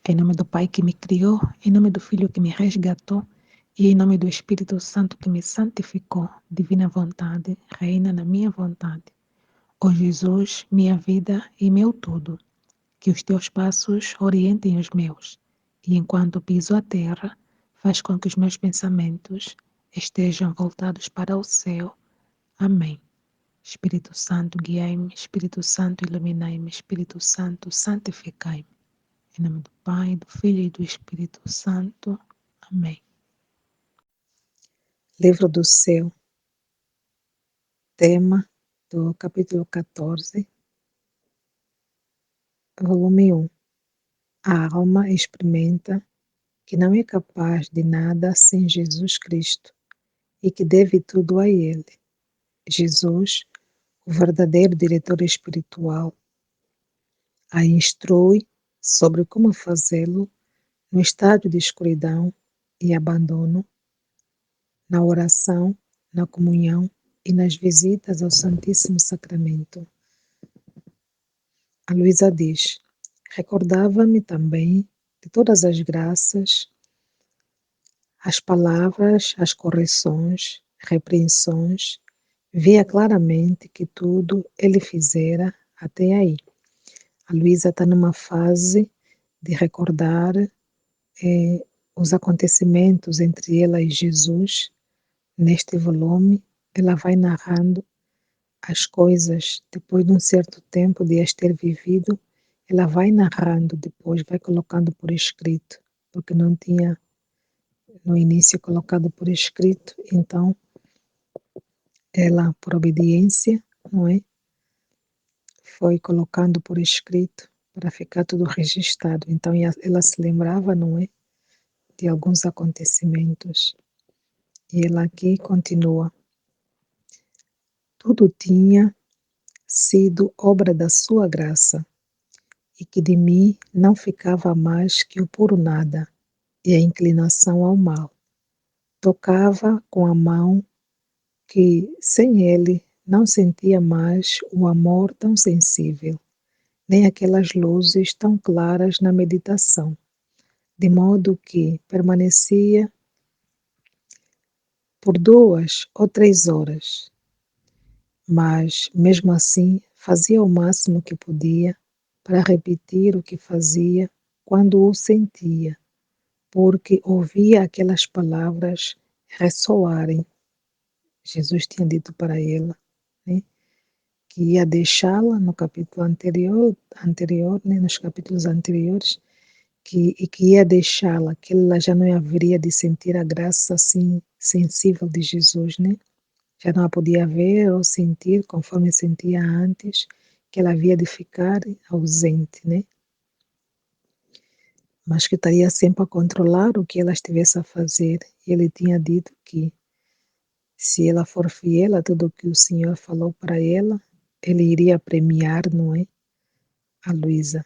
Em nome do Pai que me criou, em nome do Filho que me resgatou e em nome do Espírito Santo que me santificou, divina vontade, reina na minha vontade. Ó Jesus, minha vida e meu tudo, que os teus passos orientem os meus e enquanto piso a terra, faz com que os meus pensamentos estejam voltados para o céu. Amém. Espírito Santo, guiai-me, Espírito Santo, iluminai-me, Espírito Santo, santificai-me. Em nome do Pai, do Filho e do Espírito Santo. Amém. Livro do Céu, tema do capítulo 14, volume 1. A alma experimenta que não é capaz de nada sem Jesus Cristo e que deve tudo a Ele. Jesus, o verdadeiro diretor espiritual, a instrui sobre como fazê-lo no estado de escuridão e abandono, na oração, na comunhão e nas visitas ao Santíssimo Sacramento. A Luísa diz: recordava-me também de todas as graças, as palavras, as correções, repreensões, via claramente que tudo ele fizera até aí. A Luísa está numa fase de recordar os acontecimentos entre ela e Jesus. Neste volume, ela vai narrando as coisas depois de um certo tempo de as ter vivido. Ela vai narrando depois, vai colocando por escrito, porque não tinha no início colocado por escrito, então ela, por obediência, não é? Foi colocando por escrito para ficar tudo registrado. Então ela se lembrava, não é? De alguns acontecimentos. E ela aqui continua. Tudo tinha sido obra da sua graça, e que de mim não ficava mais que o puro nada e a inclinação ao mal. Tocava com a mão que, sem ele, não sentia mais o amor tão sensível, nem aquelas luzes tão claras na meditação, de modo que permanecia por 2 ou 3 horas, mas, mesmo assim, fazia o máximo que podia para repetir o que fazia quando o sentia, porque ouvia aquelas palavras ressoarem. Jesus tinha dito para ela, né, que ia deixá-la no capítulo anterior, né, nos capítulos anteriores, e que ia deixá-la, que ela já não haveria de sentir a graça assim sensível de Jesus, né? Já não a podia ver ou sentir conforme sentia antes, que ela havia de ficar ausente, né? Mas que estaria sempre a controlar o que ela estivesse a fazer. E ele tinha dito que, se ela for fiel a tudo o que o Senhor falou para ela, ele iria premiar, não é? A Luísa.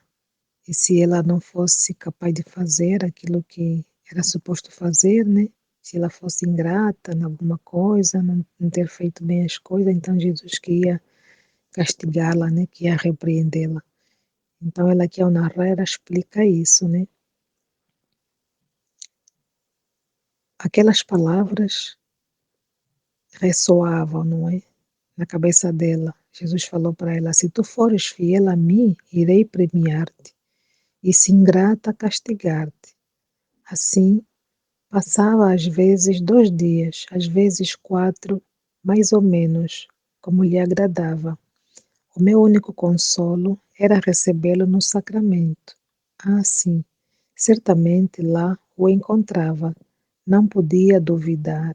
E se ela não fosse capaz de fazer aquilo que era suposto fazer, né? Se ela fosse ingrata em alguma coisa, não ter feito bem as coisas, então Jesus que ia castigá-la, né? Que ia repreendê-la. Então ela aqui ao narrar explica isso, né? Aquelas palavras ressoavam, não é? Na cabeça dela. Jesus falou para ela: se tu fores fiel a mim, irei premiar-te, e se ingrata, castigar-te. Assim, passava às vezes 2 dias, às vezes 4, mais ou menos, como lhe agradava. O meu único consolo era recebê-lo no sacramento. Ah, sim, certamente lá o encontrava, não podia duvidar.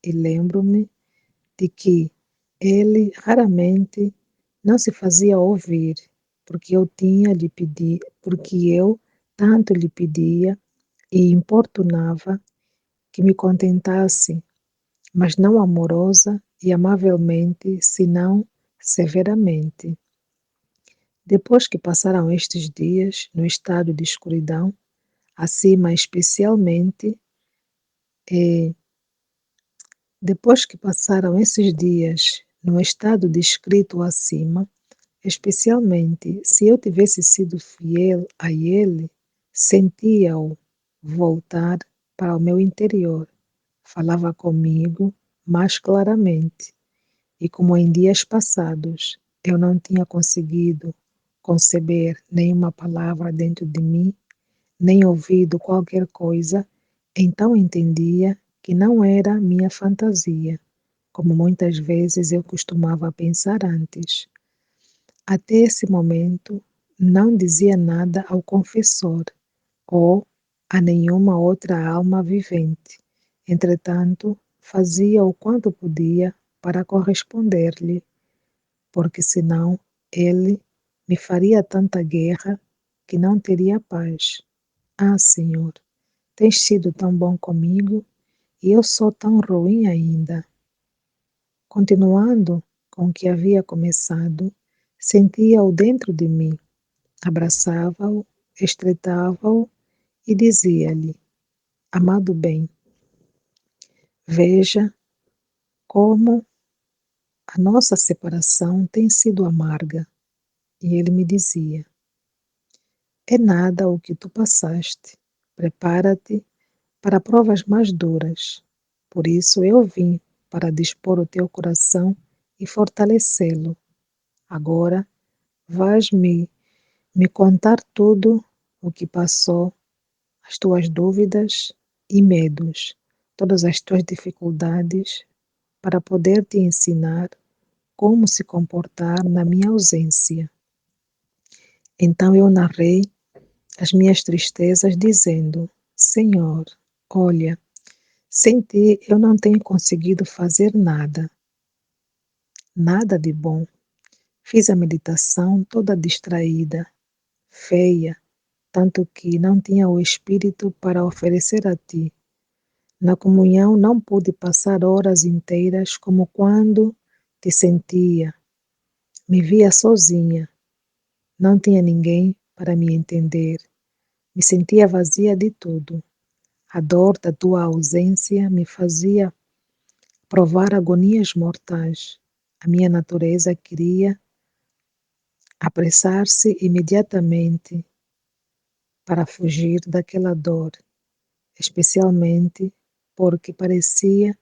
E lembro-me de que ele raramente não se fazia ouvir, porque eu tanto lhe pedia e importunava que me contentasse, mas não amorosa e amavelmente, senão severamente. Depois que passaram estes dias no estado de escuridão, acima especialmente, eh, depois que passaram esses dias no estado descrito acima, especialmente se eu tivesse sido fiel a ele, sentia-o voltar para o meu interior. Falava comigo mais claramente, e como em dias passados eu não tinha conseguido conceber nenhuma palavra dentro de mim, nem ouvido qualquer coisa, então entendia que não era minha fantasia, como muitas vezes eu costumava pensar antes. Até esse momento, não dizia nada ao confessor ou a nenhuma outra alma vivente. Entretanto, fazia o quanto podia para corresponder-lhe, porque senão ele me faria tanta guerra que não teria paz. Ah, Senhor, tens sido tão bom comigo e eu sou tão ruim ainda. Continuando com o que havia começado, sentia-o dentro de mim, abraçava-o, estreitava-o e dizia-lhe: Amado bem, veja como a nossa separação tem sido amarga. E ele me dizia: É nada o que tu passaste. Prepara-te para provas mais duras. Por isso eu vim para dispor o teu coração e fortalecê-lo. Agora vais me contar tudo o que passou, as tuas dúvidas e medos, todas as tuas dificuldades, para poder te ensinar como se comportar na minha ausência. Então eu narrei as minhas tristezas, dizendo: Senhor, olha, sem ti eu não tenho conseguido fazer nada, nada de bom. Fiz a meditação toda distraída, feia, tanto que não tinha o espírito para oferecer a ti. Na comunhão não pude passar horas inteiras como quando te sentia. Me via sozinha, não tinha ninguém para me entender. Me sentia vazia de tudo. A dor da tua ausência me fazia provar agonias mortais. A minha natureza queria apressar-se imediatamente para fugir daquela dor, especialmente porque parecia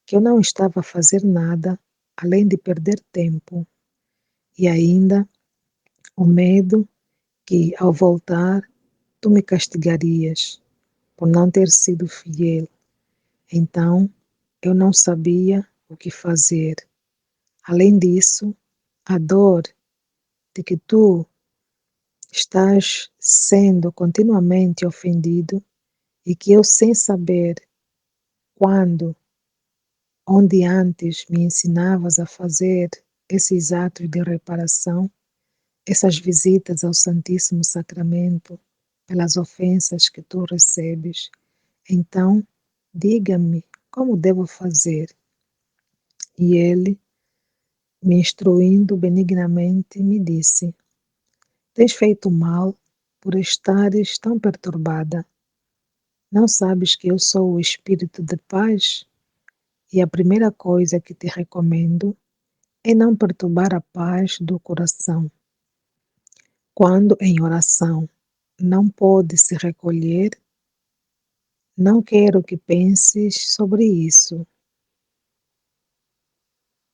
que eu não estava a fazer nada além de perder tempo, e ainda o medo que, ao voltar, tu me castigarias por não ter sido fiel. Então, eu não sabia o que fazer. Além disso, a dor de que tu estás sendo continuamente ofendido e que eu, sem saber quando, onde antes me ensinavas a fazer esses atos de reparação, essas visitas ao Santíssimo Sacramento, pelas ofensas que tu recebes. Então, diga-me como devo fazer. E ele, me instruindo benignamente, me disse: Tens feito mal por estares tão perturbada. Não sabes que eu sou o espírito de paz? E a primeira coisa que te recomendo é não perturbar a paz do coração. Quando em oração não pode se recolher, não quero que penses sobre isso.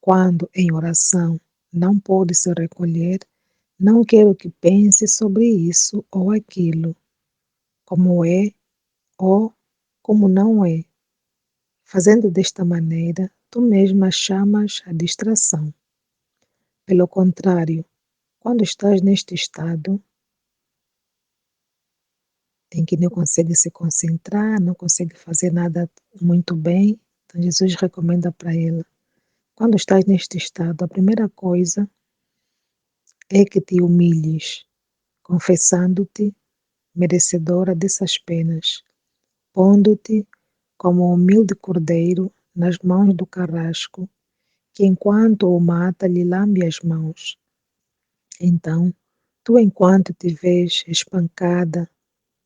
Quando em oração não pode se recolher, não quero que penses sobre isso ou aquilo, como é ou como não é. Fazendo desta maneira, tu mesma chamas a distração. Pelo contrário, quando estás neste estado em que não consegue se concentrar, não consegue fazer nada muito bem, então Jesus recomenda para ela: quando estás neste estado, a primeira coisa é que te humilhes, confessando-te merecedora dessas penas, pondo-te como um humilde cordeiro nas mãos do carrasco, que enquanto o mata lhe lambe as mãos. Então, tu enquanto te vês espancada,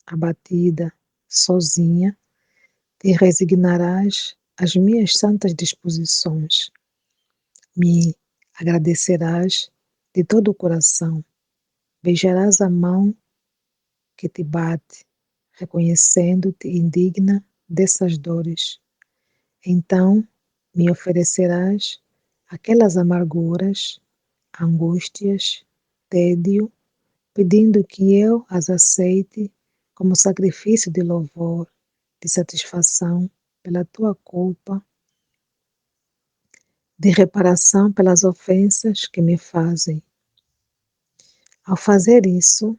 abatida, sozinha, te resignarás às minhas santas disposições. Me agradecerás de todo o coração, beijarás a mão que te bate, reconhecendo-te indigna dessas dores. Então me oferecerás aquelas amarguras, angústias, tédio, pedindo que eu as aceite como sacrifício de louvor, de satisfação pela tua culpa, de reparação pelas ofensas que me fazem. Ao fazer isso,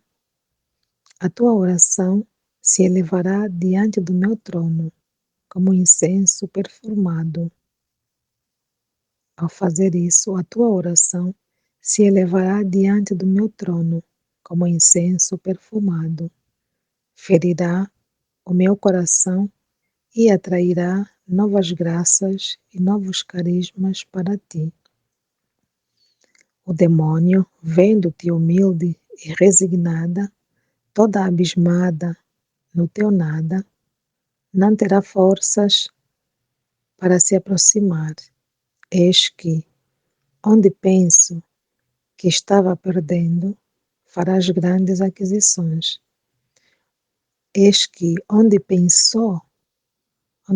a tua oração se elevará diante do meu trono, como incenso perfumado. Ao fazer isso, a tua oração se elevará diante do meu trono, como incenso perfumado. Ferirá o meu coração e atrairá novas graças e novos carismas para ti. O demônio, vendo-te humilde e resignada, toda abismada no teu nada, não terá forças para se aproximar. Eis que, onde penso que estava perdendo, farás grandes aquisições. Eis que, onde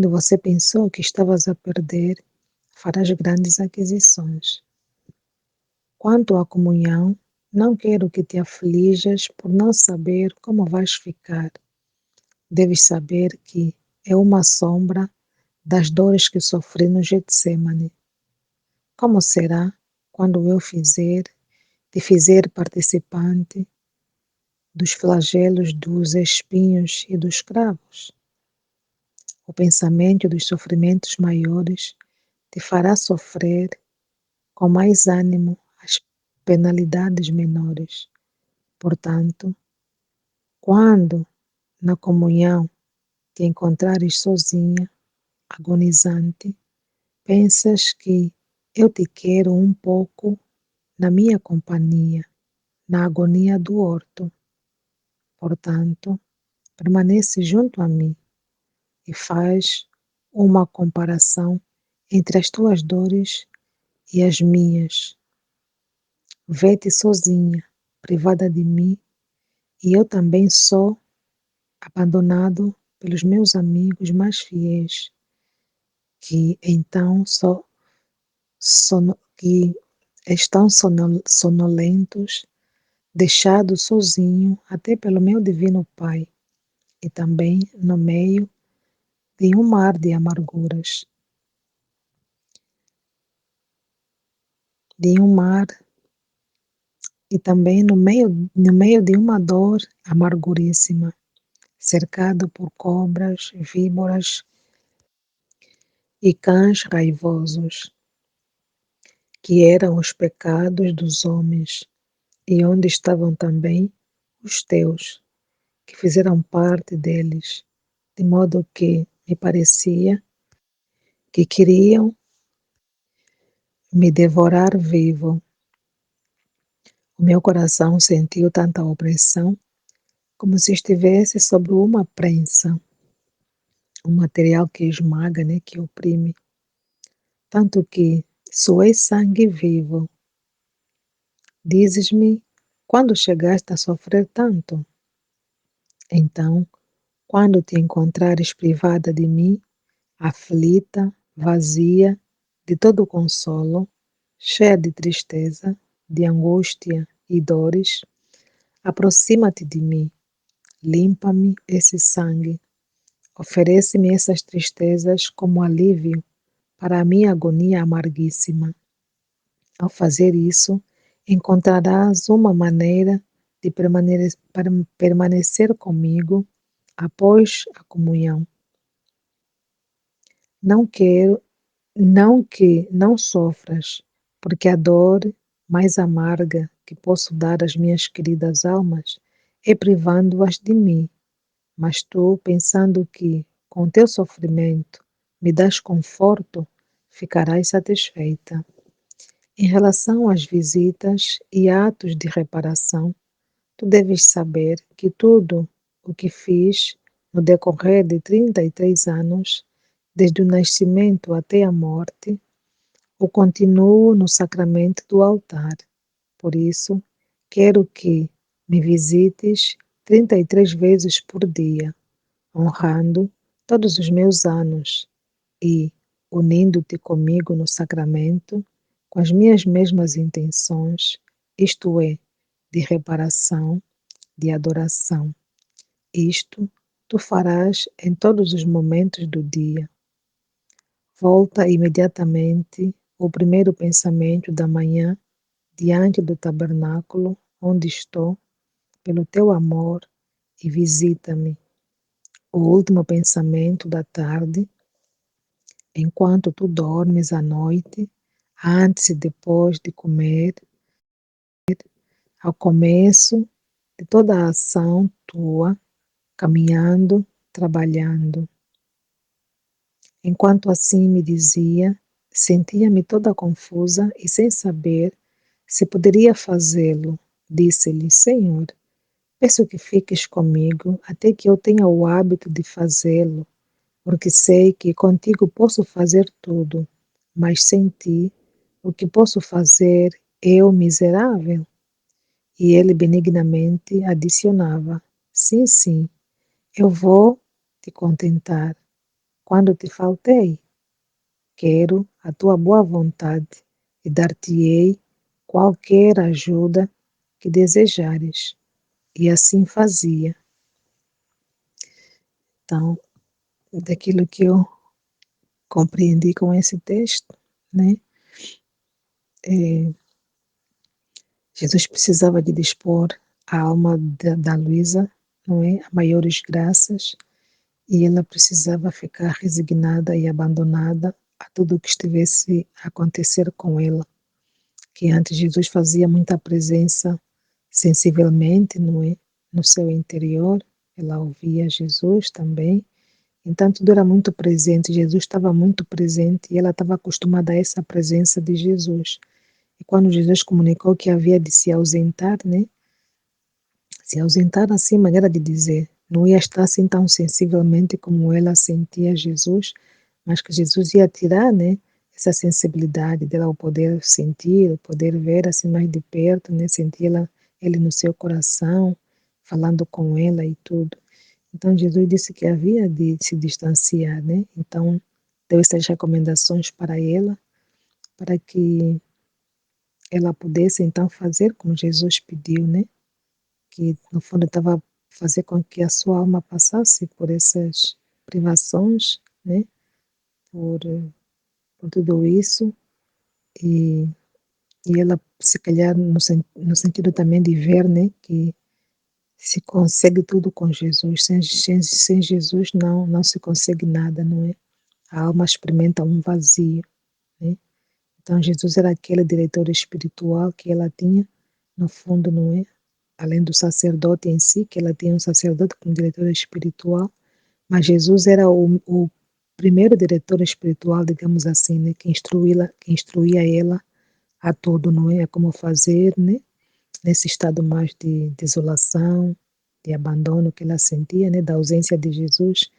você pensou que estavas a perder, farás grandes aquisições. Quanto à comunhão, não quero que te aflijas por não saber como vais ficar. Deves saber que é uma sombra das dores que sofri no Getsemane. Como será quando eu te fizer participante dos flagelos dos espinhos e dos cravos? O pensamento dos sofrimentos maiores te fará sofrer com mais ânimo as penalidades menores. Portanto, quando na comunhão te encontrares sozinha, agonizante, pensas que eu te quero um pouco na minha companhia, na agonia do horto. Portanto, permanece junto a mim e faz uma comparação entre as tuas dores e as minhas. Vê-te sozinha, privada de mim, e eu também sou abandonado pelos meus amigos mais fiéis, que então que estão sonolentos, deixados sozinho até pelo meu divino Pai, e também no meio de um mar de amarguras, de um mar e também no meio de uma dor amarguríssima, cercado por cobras, víboras e cães raivosos, que eram os pecados dos homens, e onde estavam também os teus, que fizeram parte deles, de modo que me parecia que queriam me devorar vivo. O meu coração sentiu tanta opressão, como se estivesse sobre uma prensa, um material que esmaga, que oprime, tanto que suei sangue vivo. Dizes-me, quando chegaste a sofrer tanto? Então, quando te encontrares privada de mim, aflita, vazia de todo o consolo, cheia de tristeza, de angústia e dores, aproxima-te de mim, limpa-me esse sangue, oferece-me essas tristezas como alívio para a minha agonia amarguíssima. Ao fazer isso, encontrarás uma maneira de permanecer comigo após a comunhão. Não que não sofras, porque a dor mais amarga que posso dar às minhas queridas almas é privando-as de mim, mas tu, pensando que com teu sofrimento me dás conforto, ficarás satisfeita. Em relação às visitas e atos de reparação, tu deves saber que tudo o que fiz no decorrer de 33 anos, desde o nascimento até a morte, o continuo no sacramento do altar. Por isso, quero que me visites 33 vezes por dia, honrando todos os meus anos e unindo-te comigo no sacramento, com as minhas mesmas intenções, isto é, de reparação, de adoração. Isto tu farás em todos os momentos do dia. Volta imediatamente o primeiro pensamento da manhã diante do tabernáculo onde estou, pelo teu amor, e visita-me. O último pensamento da tarde, enquanto tu dormes à noite, antes e depois de comer, ao começo de toda a ação tua, caminhando, trabalhando. Enquanto assim me dizia, sentia-me toda confusa e sem saber se poderia fazê-lo. Disse-lhe: Senhor, peço que fiques comigo até que eu tenha o hábito de fazê-lo, porque sei que contigo posso fazer tudo, mas sem ti, o que posso fazer, eu miserável? E ele benignamente adicionava: Sim, sim, eu vou te contentar. Quando te faltei, quero a tua boa vontade e dar-te-ei qualquer ajuda que desejares. E assim fazia. Então, daquilo que eu compreendi com esse texto, né? Jesus precisava de dispor a alma da Luísa, não é, a maiores graças, e ela precisava ficar resignada e abandonada a tudo o que estivesse a acontecer com ela, que antes Jesus fazia muita presença sensivelmente, não é, no seu interior, ela ouvia Jesus também, então tudo era muito presente, Jesus estava muito presente e ela estava acostumada a essa presença de Jesus. E quando Jesus comunicou que havia de se ausentar, né? Se ausentar assim, maneira de dizer, não ia estar assim tão sensivelmente como ela sentia Jesus, mas que Jesus ia tirar, né? Essa sensibilidade dela, o poder sentir, o poder ver assim mais de perto, né? Sentir ele no seu coração, falando com ela e tudo. Então Jesus disse que havia de se distanciar, né? Então deu essas recomendações para ela, para que ela pudesse então fazer como Jesus pediu, né? Que no fundo estava a fazer com que a sua alma passasse por essas privações, né? Por, por tudo isso e, e ela se calhar no sentido também de ver, né? Que se consegue tudo com Jesus, sem Jesus não se consegue nada, não é? A alma experimenta um vazio, né? Então Jesus era aquele diretor espiritual que ela tinha, no fundo, não é? Além do sacerdote em si, que ela tinha um sacerdote como diretor espiritual, mas Jesus era o primeiro diretor espiritual, digamos assim, né? Que instruía ela a tudo, não é? A como fazer, né? Nesse estado mais de desolação, de abandono que ela sentia, né? Da ausência de Jesus.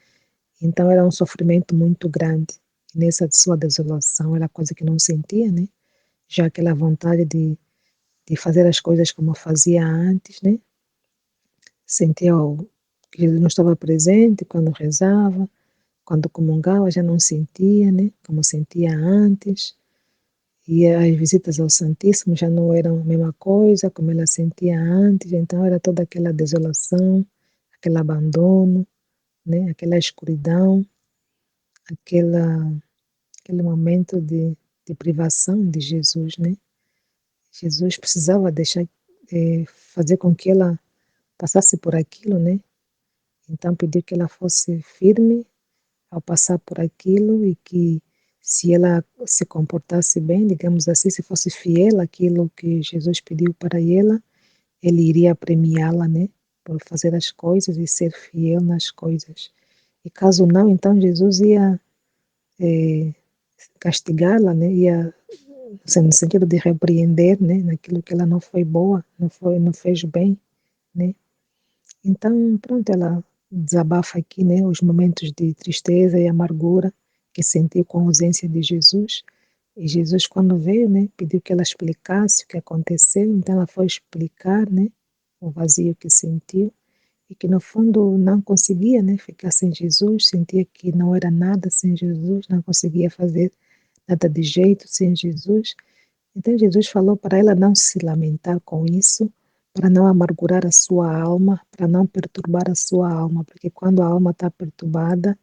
Então era um sofrimento muito grande. E nessa sua desolação era coisa que não sentia, né? Já aquela vontade de fazer as coisas como fazia antes, né? Sentia que Jesus não estava presente quando rezava, quando comungava já não sentia, né? Como sentia antes. E as visitas ao Santíssimo já não eram a mesma coisa como ela sentia antes, então era toda aquela desolação, aquele abandono, né? Aquela escuridão, aquela, aquele momento de privação de Jesus, né? Jesus precisava deixar, fazer com que ela passasse por aquilo, né? Então pediu que ela fosse firme ao passar por aquilo e que se ela se comportasse bem, digamos assim, se fosse fiel àquilo que Jesus pediu para ela, ele iria premiá-la, né? Por fazer as coisas e ser fiel nas coisas. E caso não, então Jesus ia castigá-la, né? Ia assim, no sentido de repreender, né? Naquilo que ela não foi boa, não fez bem, né? Então, pronto, ela desabafa aqui, né, os momentos de tristeza e amargura que sentiu com a ausência de Jesus. E Jesus, quando veio, né, pediu que ela explicasse o que aconteceu. Então, ela foi explicar, né, o vazio que sentiu. e que no fundo não conseguia, né, ficar sem Jesus, sentia que não era nada sem Jesus, não conseguia fazer nada de jeito sem Jesus. Então Jesus falou para ela não se lamentar com isso, para não amargurar a sua alma, para não perturbar a sua alma, porque quando a alma está perturbada,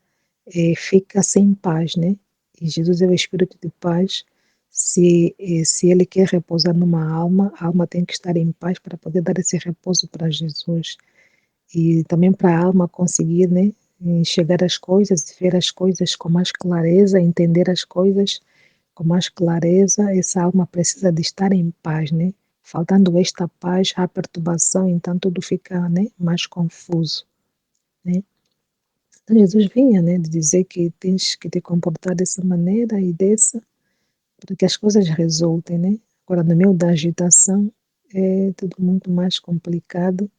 fica sem paz, né? E Jesus é o Espírito de paz. Se ele quer repousar numa alma, a alma tem que estar em paz para poder dar esse repouso para Jesus. E também para a alma conseguir, né, enxergar as coisas, ver as coisas com mais clareza, entender as coisas com mais clareza, essa alma precisa de estar em paz, né? Faltando esta paz, há perturbação, então tudo fica, né, mais confuso, né? Então Jesus vinha, né, de dizer que tens que te comportar dessa maneira e dessa, para que as coisas resultem, né? Agora, no meio da agitação, é tudo muito mais complicado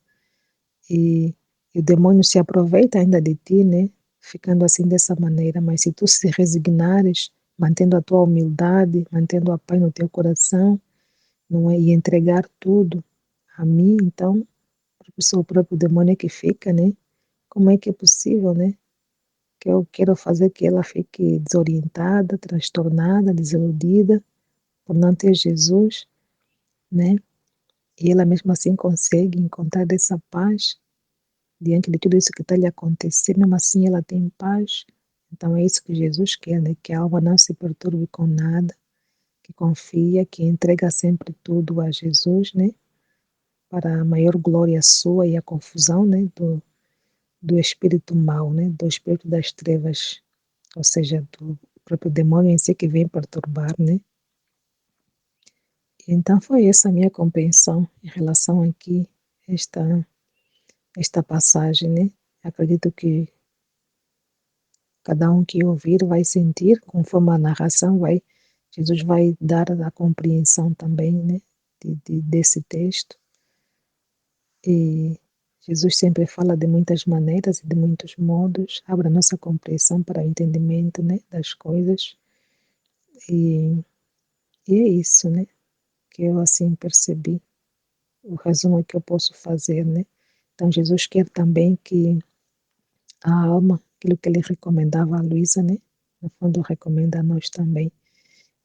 e o demônio se aproveita ainda de ti, né? Ficando assim dessa maneira, mas se tu se resignares, mantendo a tua humildade, mantendo a paz no teu coração, não é? E entregar tudo a mim, então, o próprio demônio é que fica, né? Como é que é possível, né? Que eu quero fazer que ela fique desorientada, transtornada, desiludida por não ter Jesus, né? E ela mesmo assim consegue encontrar essa paz diante de tudo isso que está lhe acontecendo, mesmo assim ela tem paz. Então é isso que Jesus quer, né? Que a alma não se perturbe com nada, que confia, que entrega sempre tudo a Jesus, né? Para a maior glória sua e a confusão, né? Do espírito mau, né? Do espírito das trevas, ou seja, do próprio demônio em si que vem perturbar, né? Então foi essa a minha compreensão em relação aqui esta esta passagem, né? Acredito que cada um que ouvir vai sentir, conforme a narração Jesus vai dar a compreensão também, né? Desse texto. E Jesus sempre fala de muitas maneiras e de muitos modos, abre a nossa compreensão para o entendimento, né, das coisas. E, e é isso, né, que eu assim percebi, o resumo que eu posso fazer, né. Então Jesus quer também que a alma, aquilo que ele recomendava a Luísa, né, no fundo recomenda a nós também,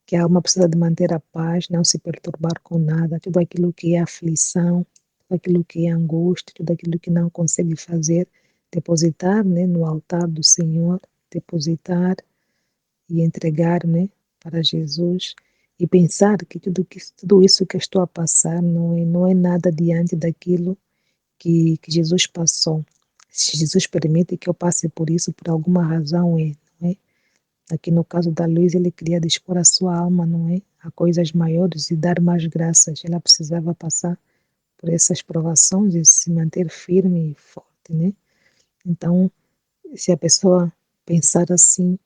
que a alma precisa de manter a paz, não se perturbar com nada, tudo aquilo que é aflição, tudo aquilo que é angústia, tudo aquilo que não consegue fazer, depositar, né, no altar do Senhor, depositar e entregar, né, para Jesus e pensar que tudo isso que eu estou a passar não é nada diante daquilo que Jesus passou. Se Jesus permite que eu passe por isso, por alguma razão é, não é? Aqui no caso da Luísa, ele queria dispor a sua alma, não é? A coisas maiores e dar mais graças. Ela precisava passar por essas provações e se manter firme e forte, né? Então, se a pessoa pensar assim,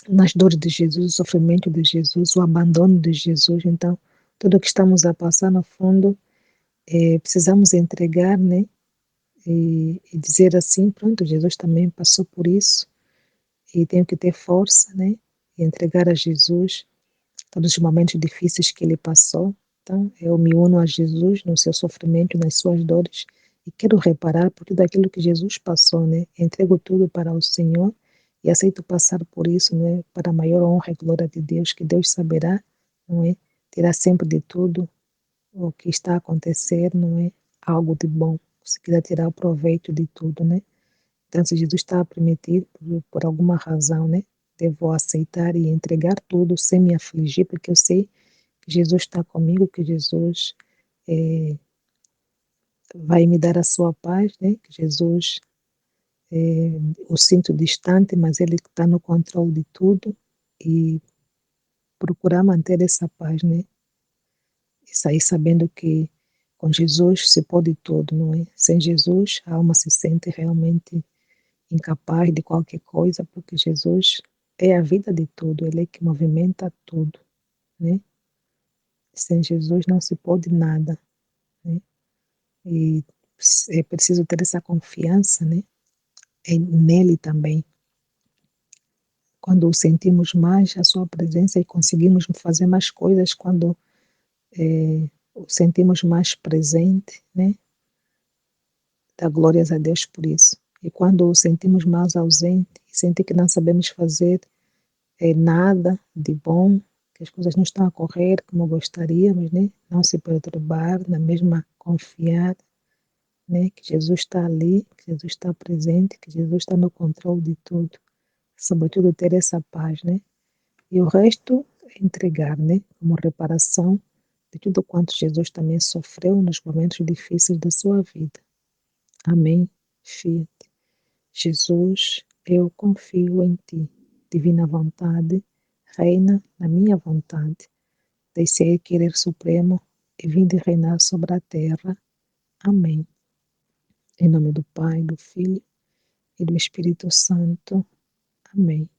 nas dores de Jesus, o sofrimento de Jesus, o abandono de Jesus, então, tudo o que estamos a passar, no fundo, precisamos entregar, né? E dizer assim, pronto, Jesus também passou por isso e tenho que ter força, né? E entregar a Jesus todos os momentos difíceis que ele passou. Então, eu me uno a Jesus no seu sofrimento, nas suas dores, e quero reparar por tudo aquilo que Jesus passou, né? Entrego tudo para o Senhor e aceito passar por isso, né? Para a maior honra e glória de Deus, que Deus saberá, não é? Terá sempre de tudo o que está a acontecer, não é? Algo de bom. Se quiser tirar o proveito de tudo, né? Então, se Jesus está a permitir, por alguma razão, né? Devo aceitar e entregar tudo sem me afligir, porque eu sei que Jesus está comigo, que Jesus vai me dar a sua paz, né? Que Jesus, o sinto distante, mas Ele está no controle de tudo e procurar manter essa paz, né? E sair sabendo que com Jesus se pode tudo, não é? Sem Jesus, a alma se sente realmente incapaz de qualquer coisa, porque Jesus é a vida de tudo, Ele é que movimenta tudo, né? Sem Jesus não se pode nada, né? E é preciso ter essa confiança, né? Nele também. Quando o sentimos mais, a sua presença e conseguimos fazer mais coisas quando o sentimos mais presente, né? Dá glórias a Deus por isso. E quando o sentimos mais ausente e sentir que não sabemos fazer nada de bom, que as coisas não estão a correr como gostaríamos, né? Não se perturbar, na mesma confiar, né? Que Jesus está ali, que Jesus está presente, que Jesus está no controle de tudo. Sobretudo ter essa paz, né? E o resto é entregar, né? Como reparação de tudo quanto Jesus também sofreu nos momentos difíceis da sua vida. Amém. Fiat. Jesus, eu confio em ti. Divina vontade, reina na minha vontade. Deixei querer supremo e vim de reinar sobre a terra. Amém. Em nome do Pai, do Filho e do Espírito Santo. Amém.